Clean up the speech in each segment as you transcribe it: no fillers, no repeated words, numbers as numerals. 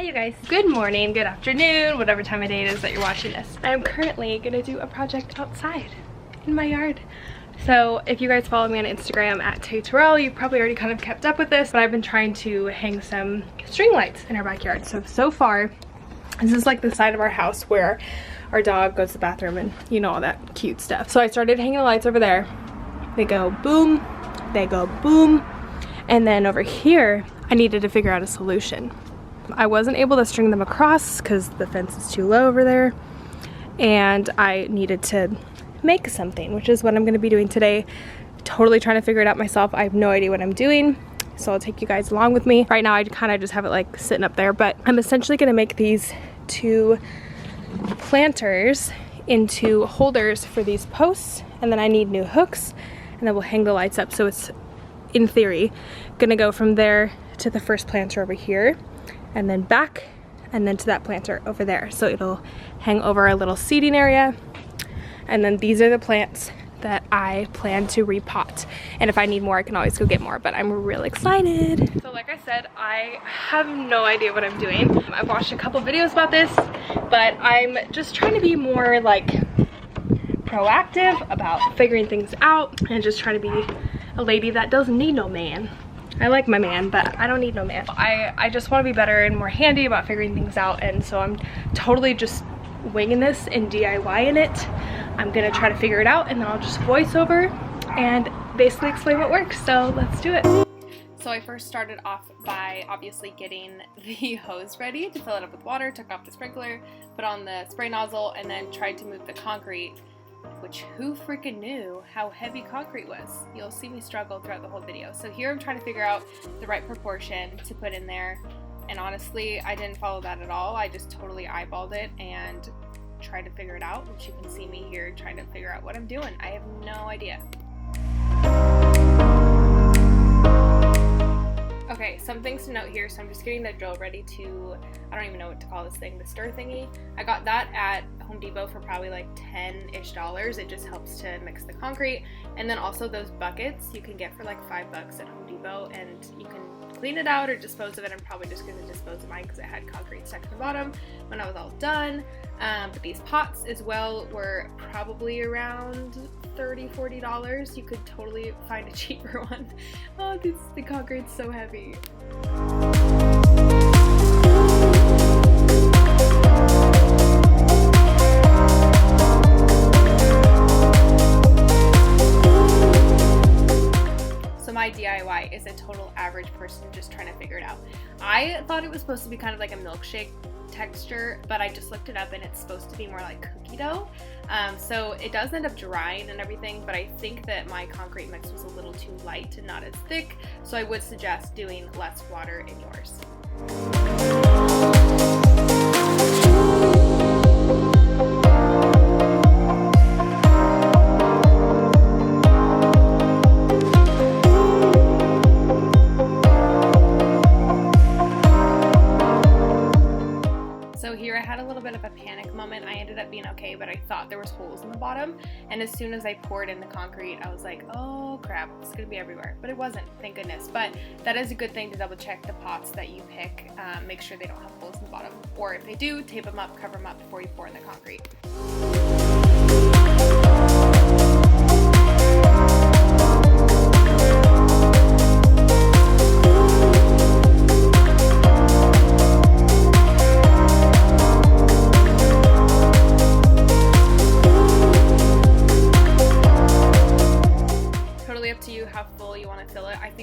Hi you guys. Good morning, good afternoon, whatever time of day it is that you're watching this. I'm currently gonna do a project outside in my yard. So if you guys follow me on Instagram at thatll, you've probably already kind of kept up with this, but I've been trying to hang some string lights in our backyard. So far, this is like the side of our house where our dog goes to the bathroom and you know, all that cute stuff. So I started hanging the lights over there. They go boom, they go boom. And then over here, I needed to figure out a solution. I wasn't able to string them across because the fence is too low over there. And I needed to make something, which is what I'm gonna be doing today. Totally trying to figure it out myself. I have no idea what I'm doing. So I'll take you guys along with me. Right now I kind of just have it like sitting up there, but I'm essentially gonna make these two planters into holders for these posts. And then I need new hooks and then we'll hang the lights up. So it's, in theory, gonna go from there to the first planter over here and then back and then to that planter over there. So it'll hang over a little seating area. And then these are the plants that I plan to repot. And if I need more, I can always go get more, but I'm really excited. So like I said, I have no idea what I'm doing. I've watched a couple videos about this, but I'm just trying to be more like proactive about figuring things out and just trying to be a lady that doesn't need no man. I like my man, but I don't need no man. I just want to be better and more handy about figuring things out, and so I'm totally just winging this and DIYing it. I'm gonna try to figure it out and then I'll just voice over and basically explain what works. So let's do it. So I first started off by obviously getting the hose ready to fill it up with water, took off the sprinkler, put on the spray nozzle, and then tried to move the concrete, which who freaking knew how heavy concrete was? You'll see me struggle throughout the whole video. So here I'm trying to figure out the right proportion to put in there. And honestly, I didn't follow that at all. I just totally eyeballed it and tried to figure it out, which you can see me here trying to figure out what I'm doing. I have no idea. Okay, some things to note here. So I'm just getting the drill ready to, I don't even know what to call this thing, the stir thingy. I got that at Home Depot for probably like $10-ish. It just helps to mix the concrete. And then also those buckets you can get for like $5 at Home Depot, and you can clean it out or dispose of it. I'm probably just going to dispose of mine because it had concrete stuck to the bottom when I was all done. But these pots as well were probably around $30-40. You could totally find a cheaper one. Oh, the concrete's so heavy. My DIY is a total average person just trying to figure it out. I thought it was supposed to be kind of like a milkshake texture, but I just looked it up and it's supposed to be more like cookie dough. So it does end up drying and everything, but I think that my concrete mix was a little too light and not as thick, so I would suggest doing less water in yours. I ended up being okay, but I thought there was holes in the bottom, and as soon as I poured in the concrete I was like, oh crap, it's gonna be everywhere, but it wasn't, thank goodness. But that is a good thing to double check the pots that you pick. Make sure they don't have holes in the bottom, or if they do, tape them up, cover them up before you pour in the concrete.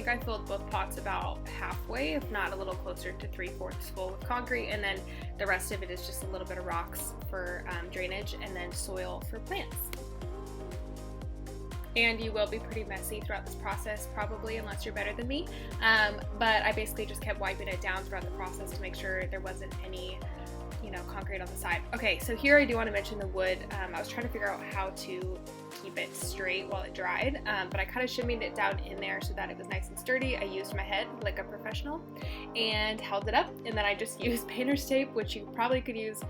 I filled both pots about halfway, if not a little closer to 3/4 full with concrete, and then the rest of it is just a little bit of rocks for drainage and then soil for plants. And you will be pretty messy throughout this process, probably, unless you're better than me. But I basically just kept wiping it down throughout the process to make sure there wasn't any, you know, concrete on the side. Okay, so here I do want to mention the wood. I was trying to figure out how to keep it straight while it dried, but I kind of shimmied it down in there so that it was nice and sturdy. I used my head like a professional and held it up, and then I just used painter's tape, which you probably could use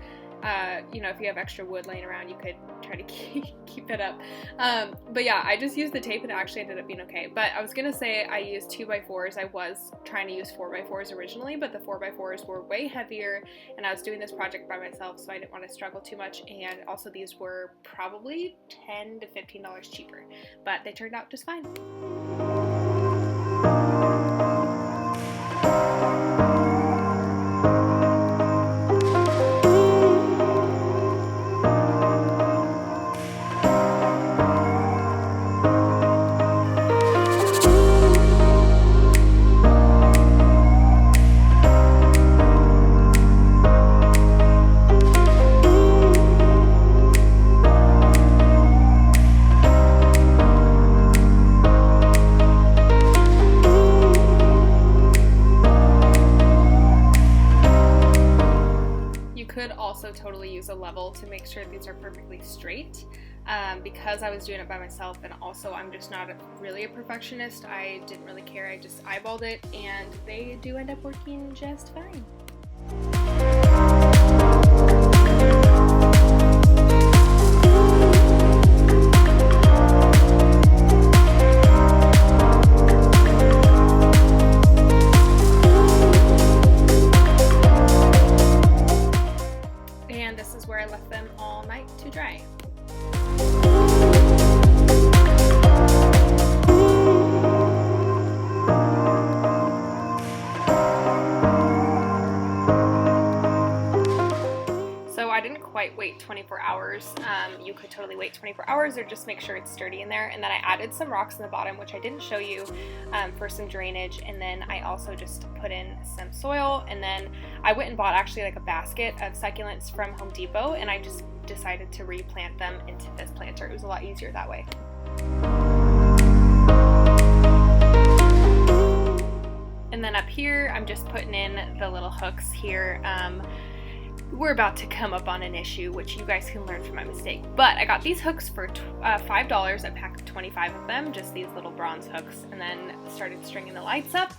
You know, if you have extra wood laying around, you could try to keep it up. But yeah, I just used the tape and it actually ended up being okay. But I was gonna say I used 2x4s. I was trying to use 4x4s originally, but the 4x4s were way heavier and I was doing this project by myself, so I didn't want to struggle too much. And also these were probably $10 to $15 cheaper, but they turned out just fine. Totally use a level to make sure these are perfectly straight. Because I was doing it by myself, and also I'm just not really a perfectionist, I didn't really care. I just eyeballed it and they do end up working just fine. Where I left them all night to dry. So I didn't quite wait 24 hours. You could totally wait 24 hours or just make sure it's sturdy in there. And then I added some rocks in the bottom, which I didn't show you, for some drainage. And then I also just put in some soil, and then I went and bought actually like a basket of succulents from Home Depot, and I just decided to replant them into this planter. It was a lot easier that way. And then up here, I'm just putting in the little hooks here. We're about to come up on an issue, which you guys can learn from my mistake. But I got these hooks for $5, a pack of 25 of them, just these little bronze hooks, and then started stringing the lights up.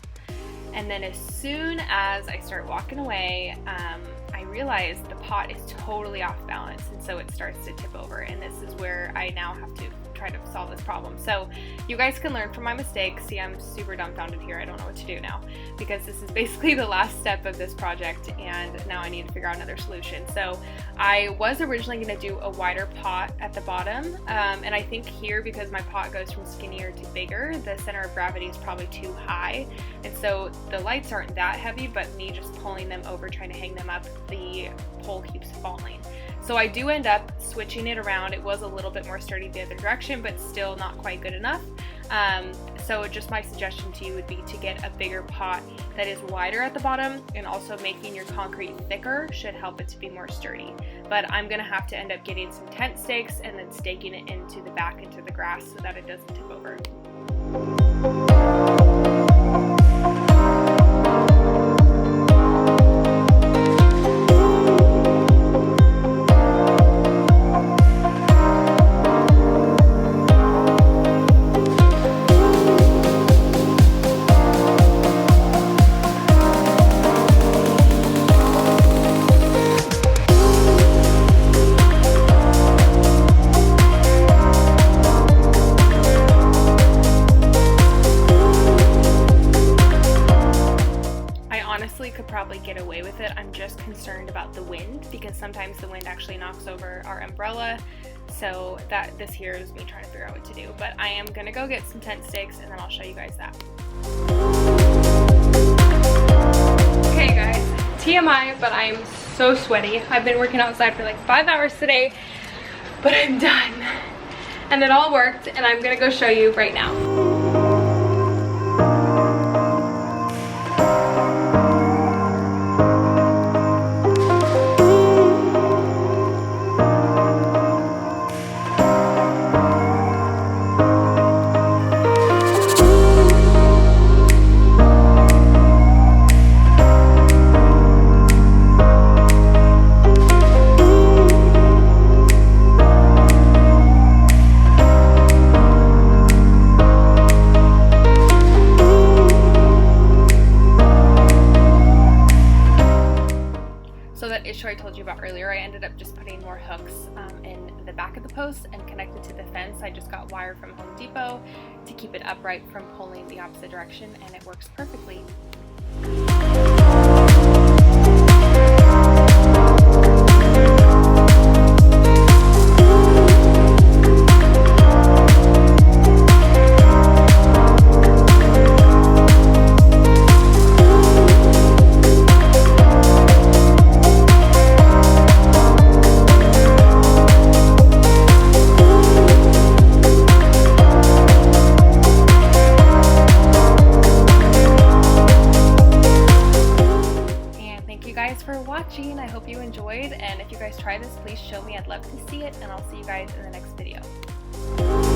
And then as soon as I start walking away, I realize the pot is totally off balance, and so it starts to tip over, and this is where I now have to try to solve this problem. So you guys can learn from my mistakes. See, I'm super dumbfounded here. I don't know what to do now, because this is basically the last step of this project, and now I need to figure out another solution. So I was originally going to do a wider pot at the bottom, and I think here, because my pot goes from skinnier to bigger, the center of gravity is probably too high, and so the lights aren't that heavy, but me just pulling them over, trying to hang them up, the pole keeps falling. So I do end up switching it around. It was a little bit more sturdy the other direction, but still not quite good enough. So just my suggestion to you would be to get a bigger pot that is wider at the bottom, and also making your concrete thicker should help it to be more sturdy. But I'm gonna have to end up getting some tent stakes and then staking it into the back, into the grass, so that it doesn't tip over. Could probably get away with it. I'm just concerned about the wind, because sometimes the wind actually knocks over our umbrella. So this here is me trying to figure out what to do. But I am gonna go get some tent stakes, and then I'll show you guys that. Okay guys, TMI, but I'm so sweaty. I've been working outside for like 5 hours today, but I'm done. And it all worked, and I'm gonna go show you right now. So that issue I told you about earlier, I ended up just putting more hooks in the back of the post and connected to the fence. I just got wire from Home Depot to keep it upright from pulling the opposite direction, and it works perfectly. For watching. I hope you enjoyed, and if you guys try this, please show me. I'd love to see it, and I'll see you guys in the next video.